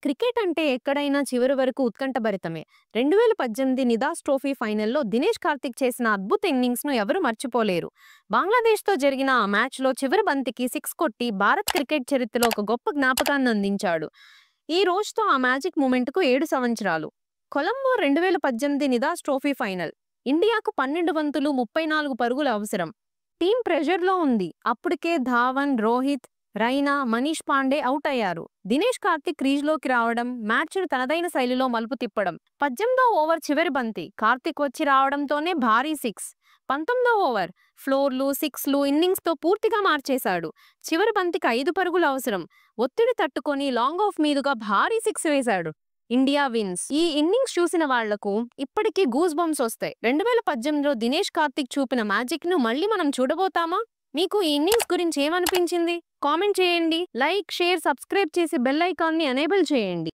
Cricket అంటే ఎక్కడైనా చివరి వరకు ఉత్కంఠభరితమే. 2018 నిదాస్ ట్రోఫీ ఫైనల్‌లో దినేష్ కార్తీక్ చేసిన అద్భుత ఇన్నింగ్స్‌ను ఎవరూ మర్చిపోలేరు. బంగ్లాదేశ్‌తో జరిగిన ఆ మ్యాచ్‌లో చివరి బంతికి సిక్స్ కొట్టి భారత్ క్రికెట్ చరిత్రలో ఒక గొప్ప జ్ఞాపకాన్ని అందించాడు. ఈ రోజుతో ఆ మ్యాజిక్ మూమెంట్‌కు 7 సంవత్సరాలు. Colombo 2018 Nidahas trophy final. ఇండియాకు 12 బంతులు, 34 పరుగులు అవసరం. టీం ప్రెషర్‌లో ఉంది. అప్పటికే ధావన్, రోహిత్, రైనా, మనీష్ పాండే అవుట్ అయ్యారు. దినేష్ కార్తీక్ క్రీజ్‌లోకి రావడం, మ్యాచ్‌ను తనదైన శైలిలో మలుపు తిప్పడం. 18వ ఓవర్ చివరి బంతి కార్తీక్ వచ్చి రావడంతోనే భారీ సిక్స్. 19వ ఓవర్ ఫ్లోర్లు, సిక్స్‌లు ఇన్నింగ్స్‌తో పూర్తిగా మార్చేశాడు. చివరి బంతికి 5 పరుగులు అవసరం. ఒత్తిడి తట్టుకొని లాంగ్ ఆఫ్ మీదుగా భారీ సిక్స్ వేశాడు. India wins. ఈ ఇన్నింగ్స్ చూసిన వాళ్లకు ఇప్పటికీ గూస్ బంప్స్ వస్తాయి. 2018లో దినేష్ కార్తీక్ చూపిన మ్యాజిక్ ను మళ్ళీ మనం చూడబోతామా? మీకు ఈ ఇన్నింగ్స్ గురించి ఏమనిపించింది? కామెంట్ చేయండి. లైక్, షేర్, సబ్స్క్రైబ్ చేసి బెల్ ఐకాన్ ని ఎనేబుల్ చేయండి.